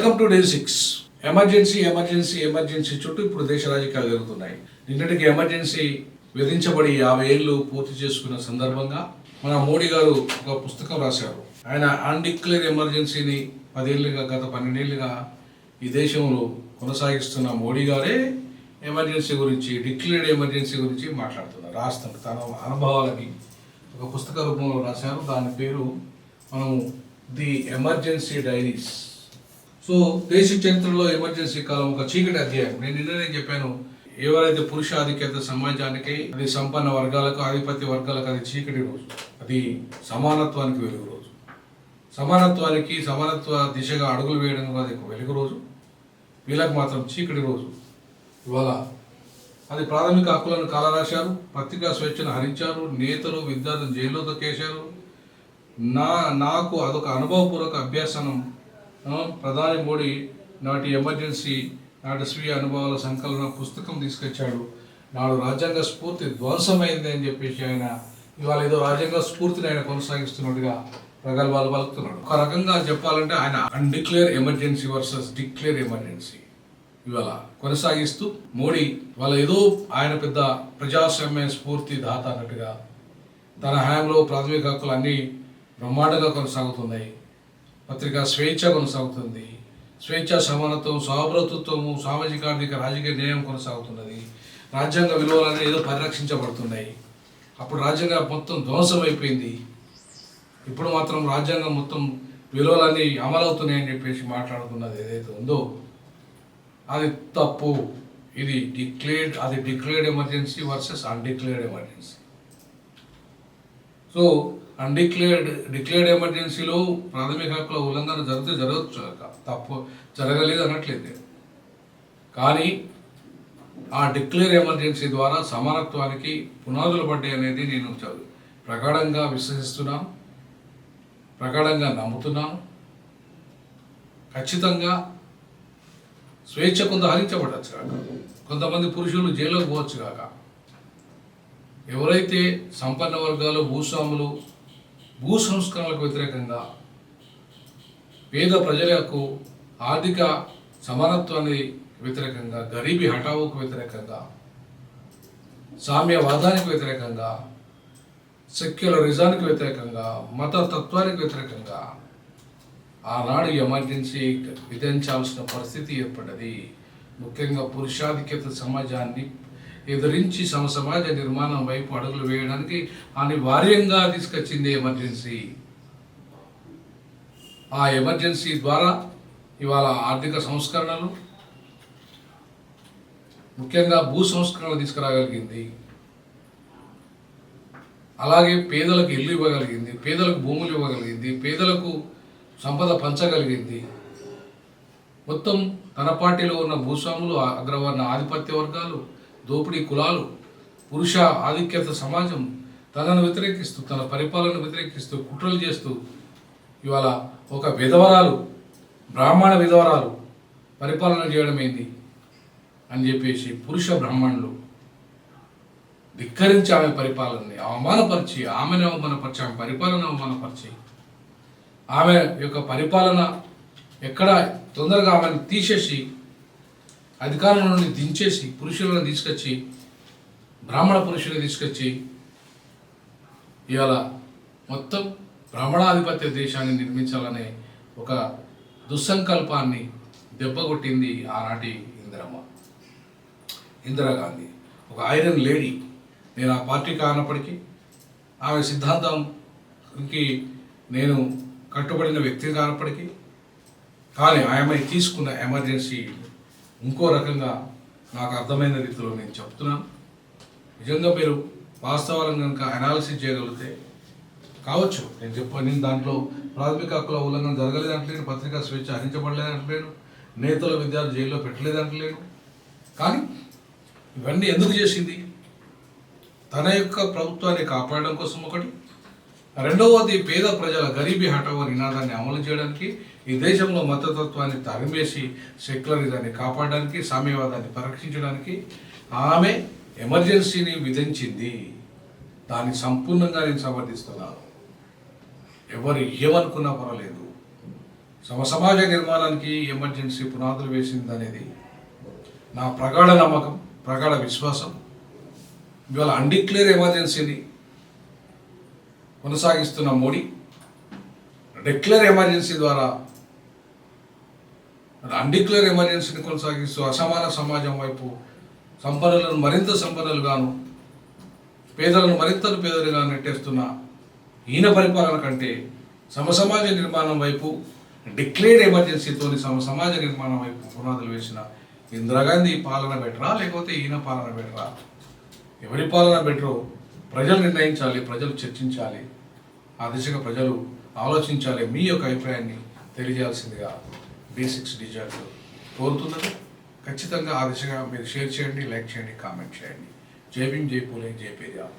Welcome to day 6. Emergency చుట్టూ ఇప్పుడు దేశ రాజకీయాలు జరుగుతున్నాయి. నిన్నటికి ఎమర్జెన్సీ విధించబడి 50 ఏళ్ళు పూర్తి చేసుకున్న సందర్భంగా మన మోడీ గారు ఒక పుస్తకం రాశారు. ఆయన అన్డిక్లేర్ ఎమర్జెన్సీని 12 ఏళ్ళుగా ఈ దేశంలో కొనసాగిస్తున్న మోడీ గారే ఎమర్జెన్సీ గురించి, డిక్లేర్డ్ ఎమర్జెన్సీ గురించి మాట్లాడుతున్నారు. రాస్తారు తన అనుభవాలని ఒక పుస్తక రూపంలో రాశారు. దాని పేరు మనము ది ఎమర్జెన్సీ డైరీస్. సో దేశ చరిత్రలో ఎమర్జెన్సీ కాలం ఒక చీకటి అధ్యాయం. నేను నిన్ననే చెప్పాను, ఎవరైతే పురుష ఆధిక్యత సమాజానికి, అది సంపన్న వర్గాలకు, ఆధిపత్య వర్గాలకు అది చీకటి రోజు, అది సమానత్వానికి వెలుగు రోజు. సమానత్వ దిశగా అడుగులు వేయడం అది వెలుగు రోజు, వీళ్ళకి మాత్రం చీకటి రోజు. ఇవాళ అది ప్రాథమిక హక్కులను కాలరాశారు, పత్రికా స్వేచ్ఛను హరించారు, నేతలు విద్యార్థులు జైల్లో తొక్కేశారు. నాకు అదొక అనుభవపూర్వక అభ్యాసనం. ప్రధాని మోడీ నాటి ఎమర్జెన్సీ, నాటి స్వీయ అనుభవాల సంకలన పుస్తకం తీసుకొచ్చాడు. నాడు రాజ్యాంగ స్ఫూర్తి ధ్వంసమైంది అని చెప్పేసి ఆయన ఇవాళ ఏదో రాజ్యాంగ స్ఫూర్తిని ఆయన కొనసాగిస్తున్నట్టుగా ప్రగల్భాలు పలుకుతున్నాడు. ఒక రకంగా చెప్పాలంటే ఆయన అన్డిక్లేర్ ఎమర్జెన్సీ వర్సెస్ డిక్లేర్ ఎమర్జెన్సీ ఇవాళ కొనసాగిస్తూ మోడీ వాళ్ళ ఏదో ఆయన పెద్ద ప్రజాస్వామ్య స్ఫూర్తి దాత అన్నట్టుగా తన హయాంలో ప్రాథమిక హక్కులు అన్నీ బ్రహ్మాండంగా కొనసాగుతున్నాయి. పత్రికా స్వేచ్ఛ కొనసాగుతుంది, స్వేచ్ఛ, సమానత్వం, సహభ్రతత్వము, సామాజిక ఆర్థిక రాజకీయ న్యాయం కొనసాగుతున్నది. రాజ్యాంగ విలువలన్నీ ఏదో పరిరక్షించబడుతున్నాయి. అప్పుడు రాజ్యాంగం మొత్తం ధ్వంసం అయిపోయింది. ఇప్పుడు మాత్రం రాజ్యాంగం మొత్తం విలువలన్నీ అమలవుతున్నాయని చెప్పేసి మాట్లాడుతున్నది ఏదైతే ఉందో అది తప్పు. ఇది declared emergency versus undeclared emergency. So declared ఎమర్జెన్సీలో ప్రాథమిక హక్కుల ఉల్లంఘన జరగచ్చు, తప్పు జరగలేదు అనట్లేదు. కానీ ఆ డిక్లేర్ ఎమర్జెన్సీ ద్వారా సమానత్వానికి పునాదులు పడ్డాయి అనేది నేను ప్రగాఢంగా విశ్వసిస్తున్నాను, ప్రగాఢంగా నమ్ముతున్నాను. ఖచ్చితంగా స్వేచ్ఛ కొంత హరించబడచ్చు కాక, కొంతమంది పురుషులు జైల్లోకి పోవచ్చు కాక, ఎవరైతే సంపన్న వర్గాలు, భూస్వాములు, భూ సంస్కరణలకు వ్యతిరేకంగా, పేద ప్రజలకు ఆర్థిక సమానత్వానికి వ్యతిరేకంగా, గరీబీ హఠావుకు వ్యతిరేకంగా, సామ్యవాదానికి వ్యతిరేకంగా, సెక్యులరిజానికి వ్యతిరేకంగా, మత తత్వానికి వ్యతిరేకంగా ఆనాడు ఎమర్జెన్సీ విధించాల్సిన పరిస్థితి ఏర్పడ్డది. ముఖ్యంగా పురుషాధిక్యత సమాజాన్ని ఎదిరించి సమాజ నిర్మాణం వైపు అడుగులు వేయడానికి అనివార్యంగా తీసుకొచ్చింది ఎమర్జెన్సీ. ఆ ఎమర్జెన్సీ ద్వారా ఇవాళ ఆర్థిక సంస్కరణలు, ముఖ్యంగా భూ సంస్కరణలు తీసుకురాగలిగింది. అలాగే పేదలకు ఇల్లు ఇవ్వగలిగింది, పేదలకు భూములు ఇవ్వగలిగింది, పేదలకు సంపద పంచగలిగింది. మొత్తం తన పార్టీలో ఉన్న భూస్వాములు, అగ్రవర్ణ ఆధిపత్య వర్గాలు, దోపిడీ కులాలు, పురుష ఆధిక్యత సమాజం తనను వ్యతిరేకిస్తూ, తన పరిపాలనను వ్యతిరేకిస్తూ, కుట్రలు చేస్తూ ఇవాళ ఒక విధవరాలు, బ్రాహ్మణ విధవరాలు పరిపాలన చేయడం ఏంది అని చెప్పేసి పురుష బ్రాహ్మణులు ధిక్కరించి ఆమె పరిపాలనని అవమానపరిచి, ఆమెను అవమానపరిచి, ఆమె పరిపాలన అవమానపరిచి, ఆమె యొక్క పరిపాలన ఎక్కడ తొందరగా ఆమెను తీసేసి, అధికారం నుండి దించేసి, పురుషులను తీసుకొచ్చి, బ్రాహ్మణ పురుషులను తీసుకొచ్చి ఇవాళ మొత్తం బ్రాహ్మణాధిపత్య దేశాన్ని నిర్మించాలనే ఒక దుస్సంకల్పాన్ని దెబ్బకొట్టింది ఆనాటి ఇందిరాగాంధీ. ఒక ఐరన్ లేడీ. నేను ఆ పార్టీ కానప్పటికీ, ఆమె సిద్ధాంతంకి నేను కట్టుబడిన వ్యక్తి కానప్పటికీ, కానీ ఆమె తీసుకున్న ఎమర్జెన్సీ ఇంకో రకంగా నాకు అర్థమైన రీతిలో నేను చెప్తున్నాను. నిజంగా మీరు వాస్తవాలను కనుక అనాలిసిస్ చేయగలిగితే కావచ్చు. నేను దాంట్లో ప్రాథమిక హక్కుల ఉల్లంఘన జరగలేదంటలేను, పత్రికా స్వేచ్ఛ హరించబడలేదంటలేను, నేతల విద్యార్థులు జైల్లో పెట్టలేదంటలేను. కానీ ఇవన్నీ ఎందుకు చేసింది? తన యొక్క ప్రభుత్వాన్ని కాపాడడం కోసం ఒకటి, రెండవది పేద ప్రజల గరీబీ హఠావో నినాదాన్ని అమలు చేయడానికి, ఈ దేశంలో మతతత్వాన్ని తరిమేసి సెక్యులరిజాన్ని కాపాడడానికి, సామ్యవాదాన్ని పరిరక్షించడానికి ఆమె ఎమర్జెన్సీని విధించింది. దాన్ని సంపూర్ణంగా నేను సమర్థిస్తున్నాను. ఎవరు ఏమనుకున్నా పర్వాలేదు. సమాజ నిర్మాణానికి ఎమర్జెన్సీ పునాదులు వేసింది అనేది నా ప్రగాఢ నమ్మకం, ప్రగాఢ విశ్వాసం. ఇవాళ అన్డిక్లేర్ ఎమర్జెన్సీని కొనసాగిస్తున్న మోడీ డిక్లేర్ ఎమర్జెన్సీ ద్వారా అన్డిక్లేర్ ఎమర్జెన్సీని కొనసాగిస్తూ అసమాన సమాజం వైపు సంపన్నులను మరింత సంపన్నులుగాను, పేదలను మరింత పేదలుగా నెట్టేస్తున్న ఈయన పరిపాలన కంటే సమసమాజ నిర్మాణం వైపు డిక్లేర్డ్ ఎమర్జెన్సీతోని సమాజ నిర్మాణం వైపు పునాదులు వేసిన ఇందిరాగాంధీ పాలన బెటరా లేకపోతే ఈయన పాలన బెటరా? ఎవరి పాలన బెటరో ప్రజలు నిర్ణయించాలి, ప్రజలు చర్చించాలి, ఆ దిశగా ప్రజలు ఆలోచించాలి. మీ యొక్క అభిప్రాయాన్ని తెలియజేయాల్సిందిగా B6 డిజిటల్ కోరుతున్నది. ఖచ్చితంగా ఆ దిశగా మీరు షేర్ చేయండి, లైక్ చేయండి, కామెంట్ చేయండి. జై భీమ్, జై పూలే, జై పెరియార్.